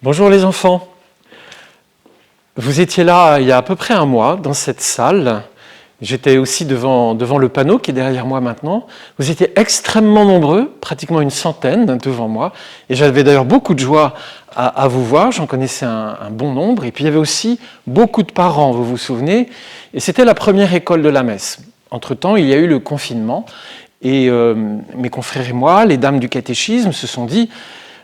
Bonjour les enfants. Vous étiez là il y a à peu près un mois dans cette salle. J'étais aussi devant le panneau qui est derrière moi maintenant. Vous étiez extrêmement nombreux, pratiquement une centaine devant moi. Et j'avais d'ailleurs beaucoup de joie à vous voir. J'en connaissais un bon nombre. Et puis il y avait aussi beaucoup de parents, vous vous souvenez. Et c'était la première école de la messe. Entre-temps, il y a eu le confinement. Et mes confrères et moi, les dames du catéchisme, se sont dit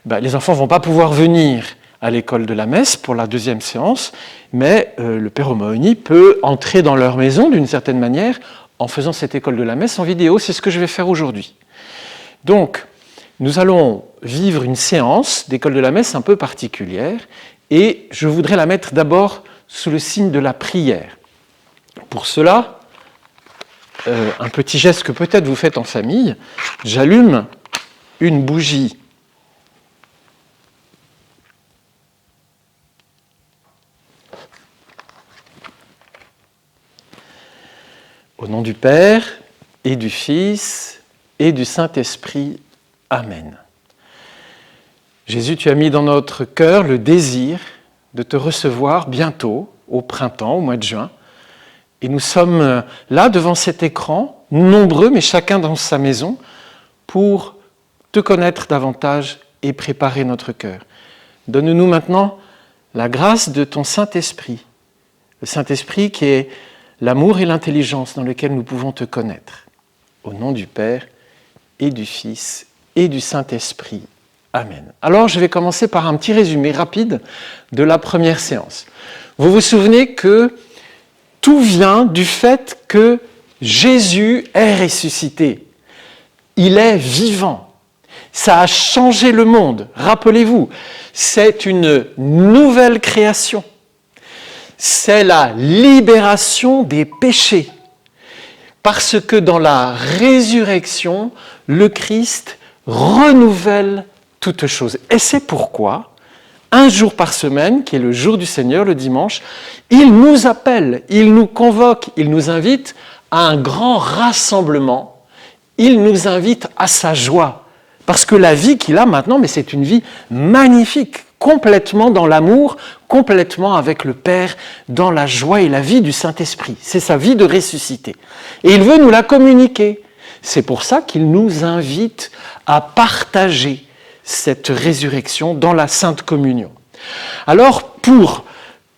les enfants ne vont pas pouvoir venir à l'école de la messe pour la deuxième séance, mais le Père O'Mahony peut entrer dans leur maison d'une certaine manière en faisant cette école de la messe en vidéo. C'est ce que je vais faire aujourd'hui. Donc, nous allons vivre une séance d'école de la messe un peu particulière et je voudrais la mettre d'abord sous le signe de la prière. Pour cela, un petit geste que peut-être vous faites en famille, j'allume une bougie au nom du Père, et du Fils, et du Saint-Esprit. Amen. Jésus, tu as mis dans notre cœur le désir de te recevoir bientôt, au printemps, au mois de juin. Et nous sommes là, devant cet écran, nombreux, mais chacun dans sa maison, pour te connaître davantage et préparer notre cœur. Donne-nous maintenant la grâce de ton Saint-Esprit, le Saint-Esprit qui est l'amour et l'intelligence dans lesquels nous pouvons te connaître. Au nom du Père et du Fils et du Saint-Esprit. Amen. Alors, je vais commencer par un petit résumé rapide de la première séance. Vous vous souvenez que tout vient du fait que Jésus est ressuscité. Il est vivant. Ça a changé le monde. Rappelez-vous, c'est une nouvelle création. C'est la libération des péchés. Parce que dans la résurrection, le Christ renouvelle toutes choses. Et c'est pourquoi, un jour par semaine, qui est le jour du Seigneur, le dimanche, il nous appelle, il nous convoque, il nous invite à un grand rassemblement. Il nous invite à sa joie. Parce que la vie qu'il a maintenant, mais c'est une vie magnifique, complètement dans l'amour, complètement avec le Père, dans la joie et la vie du Saint-Esprit. C'est sa vie de ressuscité. Et il veut nous la communiquer. C'est pour ça qu'il nous invite à partager cette résurrection dans la Sainte Communion. Alors, pour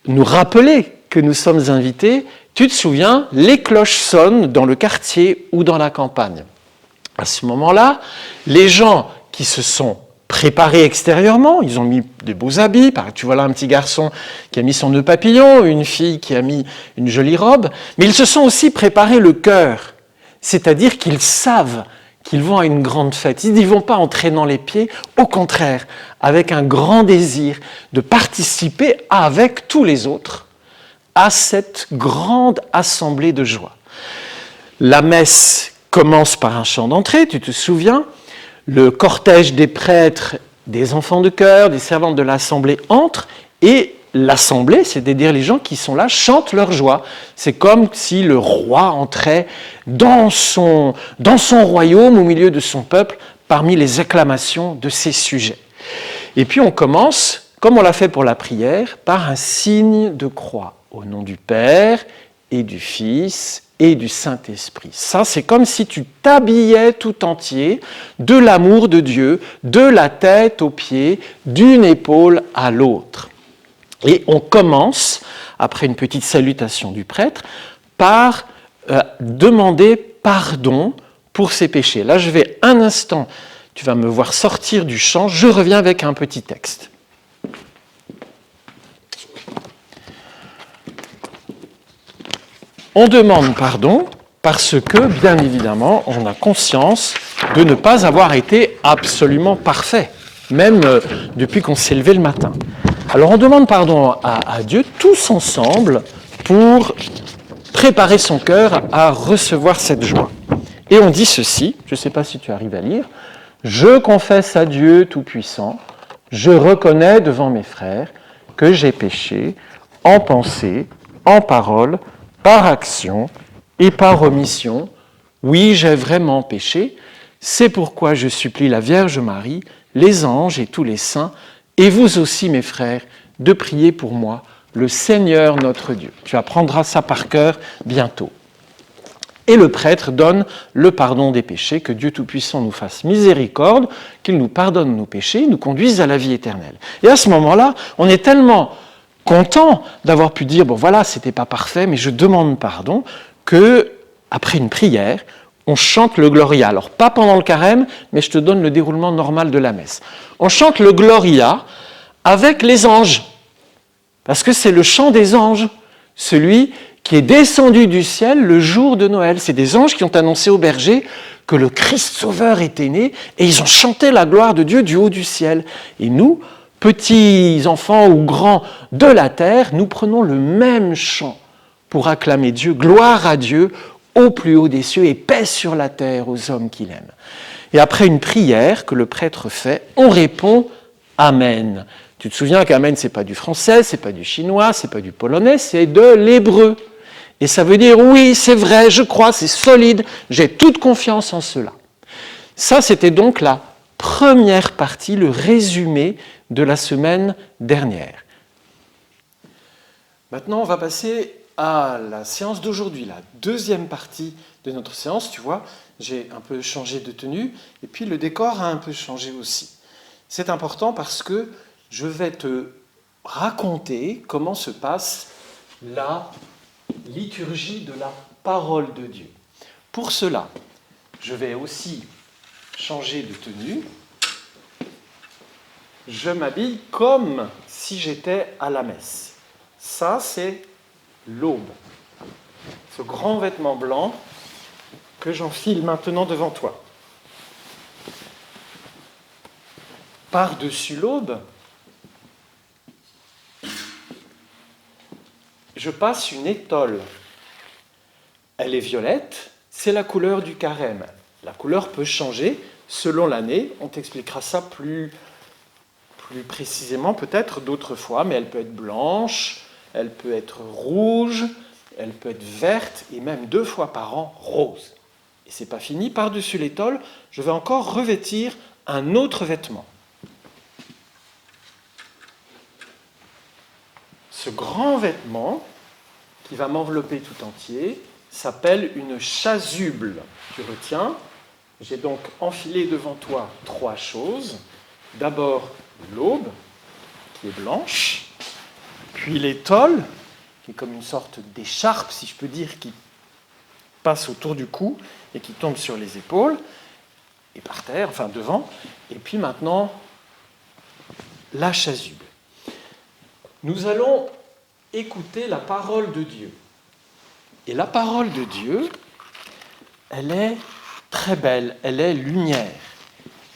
nous rappeler que nous sommes invités, tu te souviens, les cloches sonnent dans le quartier ou dans la campagne. À ce moment-là, les gens qui se sont préparés extérieurement, ils ont mis de beaux habits, tu vois là un petit garçon qui a mis son nœud papillon, une fille qui a mis une jolie robe, mais ils se sont aussi préparés le cœur, c'est-à-dire qu'ils savent qu'ils vont à une grande fête. Ils n'y vont pas en traînant les pieds, au contraire, avec un grand désir de participer avec tous les autres à cette grande assemblée de joie. La messe commence par un chant d'entrée, tu te souviens. Le cortège des prêtres, des enfants de chœur, des servantes de l'assemblée entre et l'assemblée, c'est-à-dire les gens qui sont là, chantent leur joie. C'est comme si le roi entrait dans son royaume, au milieu de son peuple, parmi les acclamations de ses sujets. Et puis on commence, comme on l'a fait pour la prière, par un signe de croix, au nom du Père et du Fils et du Saint-Esprit. Ça, c'est comme si tu t'habillais tout entier de l'amour de Dieu, de la tête aux pieds, d'une épaule à l'autre. Et on commence, après une petite salutation du prêtre, par demander pardon pour ses péchés. Là, je vais un instant, tu vas me voir sortir du chant, je reviens avec un petit texte. On demande pardon parce que, bien évidemment, on a conscience de ne pas avoir été absolument parfait, même depuis qu'on s'est levé le matin. Alors on demande pardon à Dieu tous ensemble pour préparer son cœur à recevoir cette joie. Et on dit ceci, je ne sais pas si tu arrives à lire, « Je confesse à Dieu Tout-Puissant, je reconnais devant mes frères que j'ai péché en pensée, en parole, par action et par omission. Oui, j'ai vraiment péché. C'est pourquoi je supplie la Vierge Marie, les anges et tous les saints Et vous aussi, mes frères, de prier pour moi, le Seigneur notre Dieu. Tu apprendras ça par cœur bientôt. Et le prêtre donne le pardon des péchés, que Dieu Tout-Puissant nous fasse miséricorde, qu'il nous pardonne nos péchés, nous conduise à la vie éternelle. Et à ce moment-là, on est tellement content d'avoir pu dire, bon voilà, c'était pas parfait, mais je demande pardon, que après une prière, on chante le Gloria. Alors pas pendant le carême, mais je te donne le déroulement normal de la messe. On chante le Gloria avec les anges, parce que c'est le chant des anges, celui qui est descendu du ciel le jour de Noël. C'est des anges qui ont annoncé aux bergers que le Christ Sauveur était né, et ils ont chanté la gloire de Dieu du haut du ciel. Et nous, petits enfants ou grands de la terre, nous prenons le même chant pour acclamer Dieu, gloire à Dieu au plus haut des cieux et paix sur la terre aux hommes qu'il aime. Et après une prière que le prêtre fait, on répond Amen. Tu te souviens qu'Amen, c'est pas du français, c'est pas du chinois, c'est pas du polonais, c'est de l'hébreu. Et ça veut dire oui, c'est vrai, je crois, c'est solide, j'ai toute confiance en cela. Ça, c'était donc la première partie, le résumé de la semaine dernière. Maintenant, on va passer à la séance d'aujourd'hui, la deuxième partie de notre séance. Tu vois, j'ai un peu changé de tenue et puis le décor a un peu changé aussi. C'est important parce que je vais te raconter comment se passe la liturgie de la parole de Dieu. Pour cela, je vais aussi changer de tenue. Je m'habille comme si j'étais à la messe. Ça, c'est l'aube. Ce grand vêtement blanc que j'enfile maintenant devant toi. Par-dessus l'aube, je passe une étole. Elle est violette, c'est la couleur du carême. La couleur peut changer selon l'année, on t'expliquera ça plus précisément peut-être d'autres fois, mais elle peut être blanche, elle peut être rouge, elle peut être verte et même 2 fois par an rose. Et c'est pas fini, par-dessus l'étole, je vais encore revêtir un autre vêtement. Ce grand vêtement, qui va m'envelopper tout entier, s'appelle une chasuble. Tu retiens, j'ai donc enfilé devant toi 3 choses. D'abord l'aube, qui est blanche, puis l'étole, qui est comme une sorte d'écharpe, si je peux dire, qui passe autour du cou et qui tombe sur les épaules, et par terre, enfin devant, et puis maintenant la chasuble. Nous allons écouter la parole de Dieu. Et la parole de Dieu, elle est très belle, elle est lumière.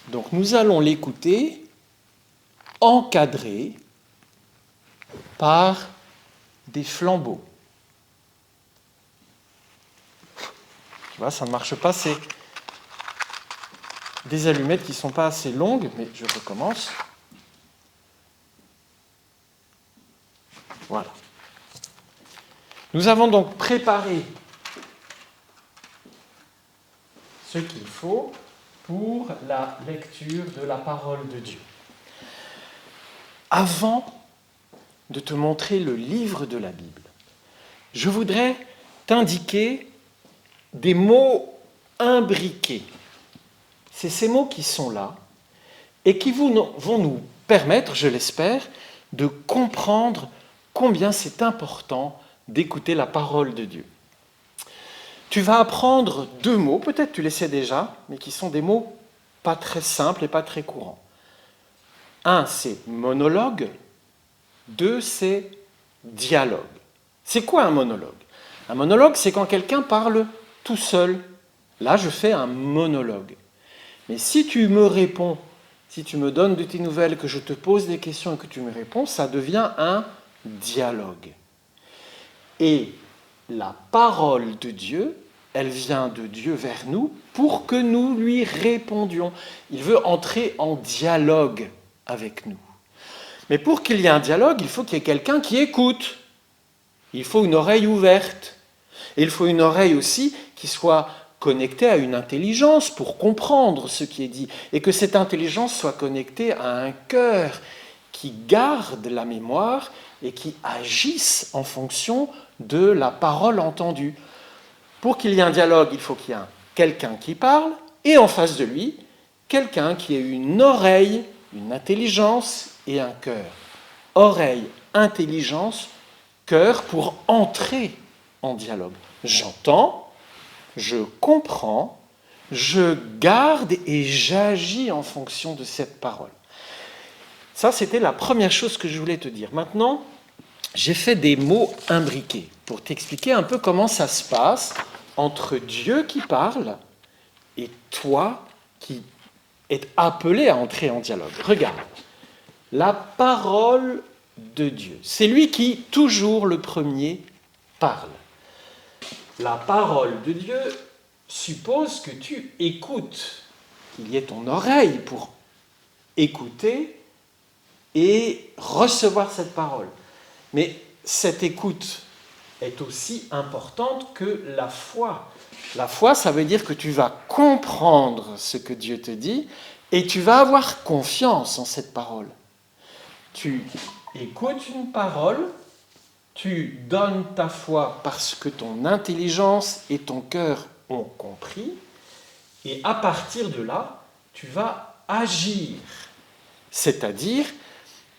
Donc nous allons l'écouter encadrée par des flambeaux. Tu vois, ça ne marche pas, c'est des allumettes qui ne sont pas assez longues, mais je recommence. Voilà. Nous avons donc préparé ce qu'il faut pour la lecture de la parole de Dieu. Avant de te montrer le livre de la Bible, je voudrais t'indiquer des mots imbriqués. C'est ces mots qui sont là et qui vont nous permettre, je l'espère, de comprendre combien c'est important d'écouter la parole de Dieu. Tu vas apprendre 2 mots, peut-être tu les sais déjà, mais qui sont des mots pas très simples et pas très courants. 1, c'est monologue. 2, c'est dialogue. C'est quoi un monologue ? Un monologue, c'est quand quelqu'un parle tout seul. Là, je fais un monologue. Mais si tu me réponds, si tu me donnes de tes nouvelles, que je te pose des questions et que tu me réponds, ça devient un dialogue. Et la parole de Dieu, elle vient de Dieu vers nous pour que nous lui répondions. Il veut entrer en dialogue avec nous. Mais pour qu'il y ait un dialogue, il faut qu'il y ait quelqu'un qui écoute. Il faut une oreille ouverte. Et il faut une oreille aussi qui soit connectée à une intelligence pour comprendre ce qui est dit. Et que cette intelligence soit connectée à un cœur qui gardent la mémoire et qui agissent en fonction de la parole entendue. Pour qu'il y ait un dialogue, il faut qu'il y ait quelqu'un qui parle et en face de lui, quelqu'un qui ait une oreille, une intelligence et un cœur. Oreille, intelligence, cœur pour entrer en dialogue. J'entends, je comprends, je garde et j'agis en fonction de cette parole. Ça, c'était la première chose que je voulais te dire. Maintenant, j'ai fait des mots imbriqués pour t'expliquer un peu comment ça se passe entre Dieu qui parle et toi qui es appelé à entrer en dialogue. Regarde, la parole de Dieu, c'est lui qui, toujours le premier, parle. La parole de Dieu suppose que tu écoutes, qu'il y ait ton oreille pour écouter et recevoir cette parole. Mais cette écoute est aussi importante que la foi. La foi, ça veut dire que tu vas comprendre ce que Dieu te dit et tu vas avoir confiance en cette parole. Tu écoutes une parole, tu donnes ta foi parce que ton intelligence et ton cœur ont compris, et à partir de là, tu vas agir. C'est-à-dire,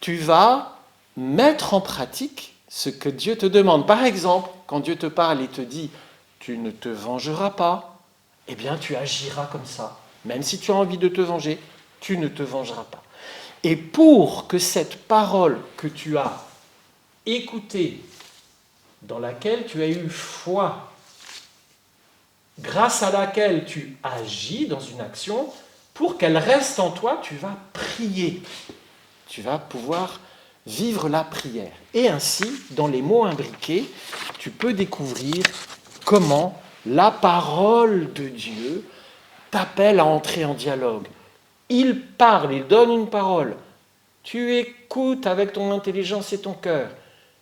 tu vas mettre en pratique ce que Dieu te demande. Par exemple, quand Dieu te parle et te dit « tu ne te vengeras pas », eh bien tu agiras comme ça. Même si tu as envie de te venger, tu ne te vengeras pas. Et pour que cette parole que tu as écoutée, dans laquelle tu as eu foi, grâce à laquelle tu agis dans une action, pour qu'elle reste en toi, tu vas prier. Tu vas pouvoir vivre la prière. Et ainsi, dans les mots imbriqués, tu peux découvrir comment la parole de Dieu t'appelle à entrer en dialogue. Il parle, il donne une parole. Tu écoutes avec ton intelligence et ton cœur.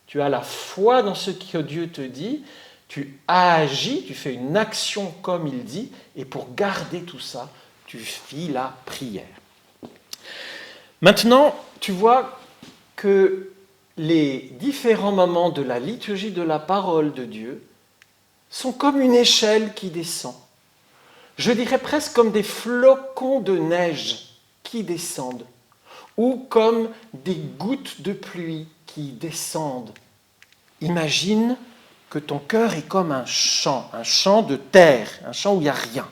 Tu as la foi dans ce que Dieu te dit. Tu agis, tu fais une action comme il dit. Et pour garder tout ça, tu fais la prière. Maintenant, tu vois que les différents moments de la liturgie de la parole de Dieu sont comme une échelle qui descend. Je dirais presque comme des flocons de neige qui descendent, ou comme des gouttes de pluie qui descendent. Imagine que ton cœur est comme un champ de terre, un champ où il n'y a rien.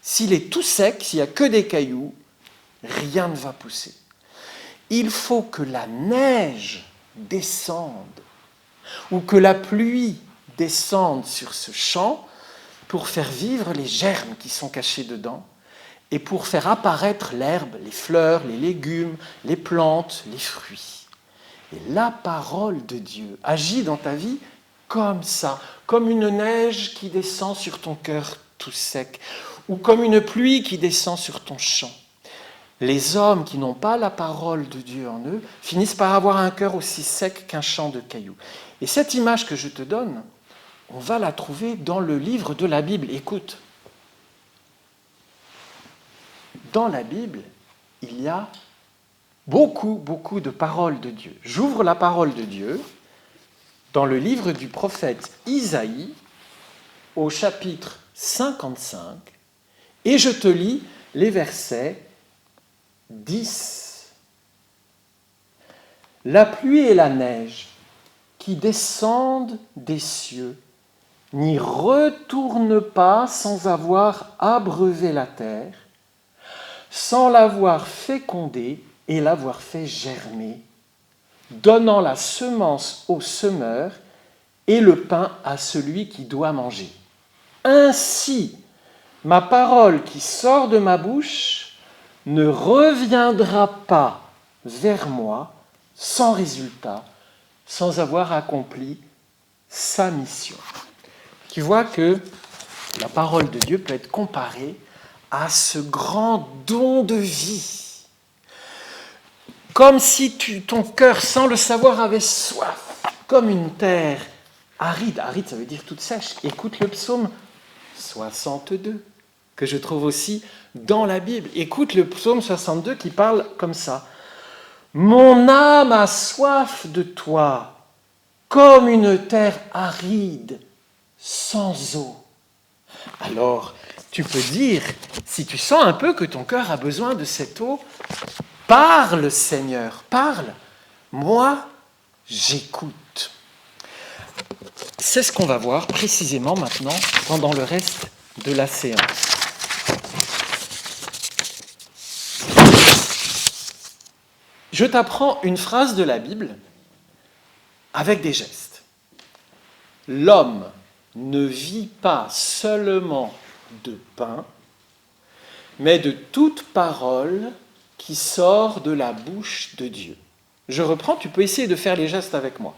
S'il est tout sec, s'il n'y a que des cailloux, rien ne va pousser. Il faut que la neige descende, ou que la pluie descende sur ce champ pour faire vivre les germes qui sont cachés dedans et pour faire apparaître l'herbe, les fleurs, les légumes, les plantes, les fruits. Et la parole de Dieu agit dans ta vie comme ça, comme une neige qui descend sur ton cœur tout sec, ou comme une pluie qui descend sur ton champ. Les hommes qui n'ont pas la parole de Dieu en eux finissent par avoir un cœur aussi sec qu'un champ de cailloux. Et cette image que je te donne, on va la trouver dans le livre de la Bible. Écoute, dans la Bible, il y a beaucoup de paroles de Dieu. J'ouvre la parole de Dieu dans le livre du prophète Isaïe, au chapitre 55, et je te lis les versets 10. La pluie et la neige qui descendent des cieux n'y retournent pas sans avoir abreuvé la terre, sans l'avoir fécondée et l'avoir fait germer, donnant la semence au semeur et le pain à celui qui doit manger. Ainsi, ma parole qui sort de ma bouche ne reviendra pas vers moi sans résultat, sans avoir accompli sa mission. Tu vois que la parole de Dieu peut être comparée à ce grand don de vie. Comme si ton cœur, sans le savoir, avait soif, comme une terre aride. Aride, ça veut dire toute sèche. Écoute le psaume 62, que je trouve aussi dans la Bible. Écoute le psaume 62 qui parle comme ça. « Mon âme a soif de toi, comme une terre aride, sans eau. Alors, tu peux dire, si tu sens un peu que ton cœur a besoin de cette eau, parle Seigneur, parle. Moi, j'écoute. C'est ce qu'on va voir précisément maintenant pendant le reste de la séance. Je t'apprends une phrase de la Bible avec des gestes. L'homme ne vit pas seulement de pain, mais de toute parole qui sort de la bouche de Dieu. Je reprends, tu peux essayer de faire les gestes avec moi.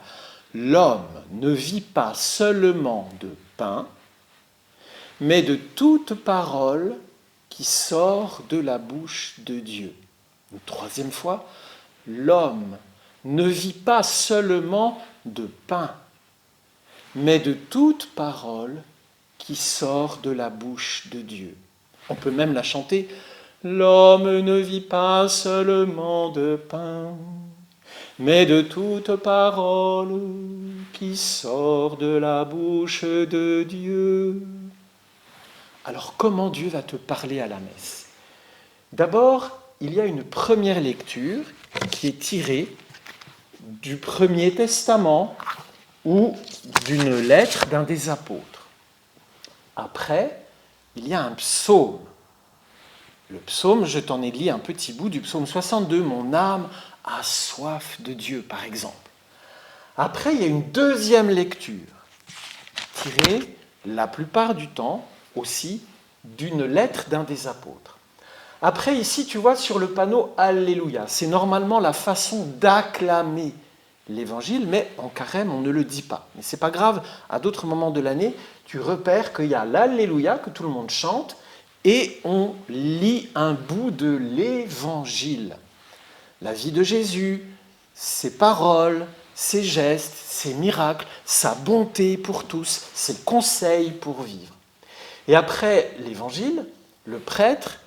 L'homme ne vit pas seulement de pain, mais de toute parole qui sort de la bouche de Dieu. Une troisième fois, l'homme ne vit pas seulement de pain, mais de toute parole qui sort de la bouche de Dieu. On peut même la chanter. L'homme ne vit pas seulement de pain, mais de toute parole qui sort de la bouche de Dieu. Alors comment Dieu va te parler à la messe? D'abord, il y a une première lecture qui est tirée du Premier Testament ou d'une lettre d'un des apôtres. Après, il y a un psaume. Le psaume, je t'en ai lu un petit bout du psaume 62, « Mon âme a soif de Dieu », par exemple. Après, il y a une deuxième lecture, tirée la plupart du temps aussi d'une lettre d'un des apôtres. Après, ici, tu vois sur le panneau « Alléluia ». C'est normalement la façon d'acclamer l'évangile, mais en carême, on ne le dit pas. Mais ce n'est pas grave, à d'autres moments de l'année, tu repères qu'il y a l'Alléluia que tout le monde chante, et on lit un bout de l'évangile. La vie de Jésus, ses paroles, ses gestes, ses miracles, sa bonté pour tous, ses conseils pour vivre. Et après l'évangile, le prêtre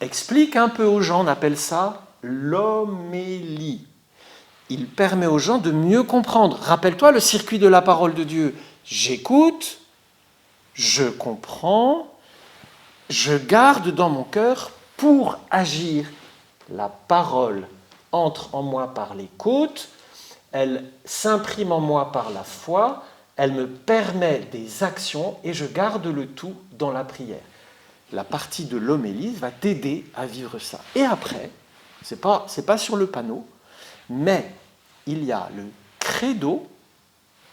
explique un peu aux gens, on appelle ça l'homélie. Il permet aux gens de mieux comprendre. Rappelle-toi le circuit de la parole de Dieu. J'écoute, je comprends, je garde dans mon cœur pour agir. La parole entre en moi par l'écoute, elle s'imprime en moi par la foi, elle me permet des actions et je garde le tout dans la prière. La partie de l'homélie va t'aider à vivre ça. Et après, c'est pas sur le panneau, mais il y a le credo,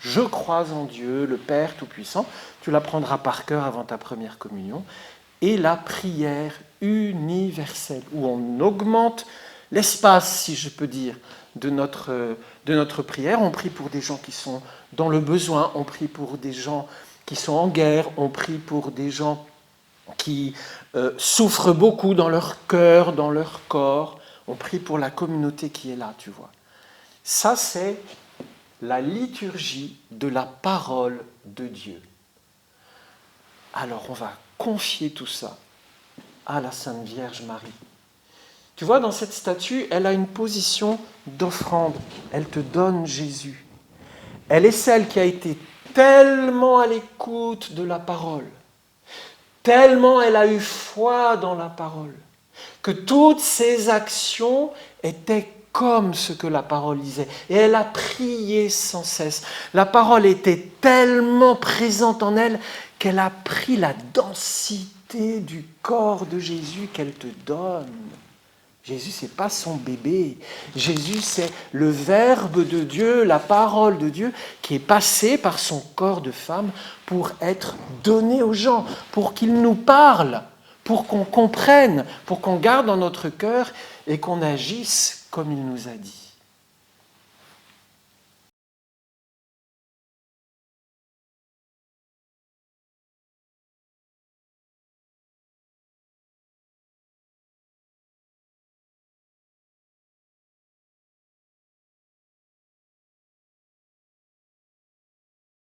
je crois en Dieu, le Père Tout-Puissant, tu l'apprendras par cœur avant ta première communion, et la prière universelle, où on augmente l'espace, si je peux dire, de notre prière. On prie pour des gens qui sont dans le besoin, on prie pour des gens qui sont en guerre, on prie pour des gens qui souffrent beaucoup dans leur cœur, dans leur corps. On prie pour la communauté qui est là, tu vois. Ça, c'est la liturgie de la parole de Dieu. Alors, on va confier tout ça à la Sainte Vierge Marie. Tu vois, dans cette statue, elle a une position d'offrande. Elle te donne Jésus. Elle est celle qui a été tellement à l'écoute de la parole, tellement elle a eu foi dans la parole, que toutes ses actions étaient comme ce que la parole disait. Et elle a prié sans cesse. La parole était tellement présente en elle qu'elle a pris la densité du corps de Jésus qu'elle te donne. Jésus, ce n'est pas son bébé. Jésus, c'est le Verbe de Dieu, la parole de Dieu, qui est passé par son corps de femme pour être donné aux gens, pour qu'il nous parle, pour qu'on comprenne, pour qu'on garde dans notre cœur et qu'on agisse comme il nous a dit.